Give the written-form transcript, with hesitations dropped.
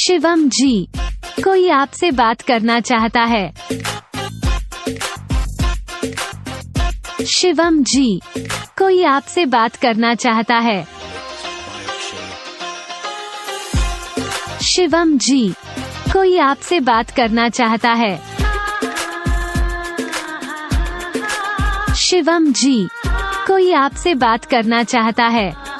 शिवम जी, कोई आपसे बात करना चाहता है। शिवम जी, कोई आपसे बात करना चाहता है। शिवम जी, कोई आपसे बात करना चाहता है। शिवम जी, कोई आपसे बात करना चाहता है।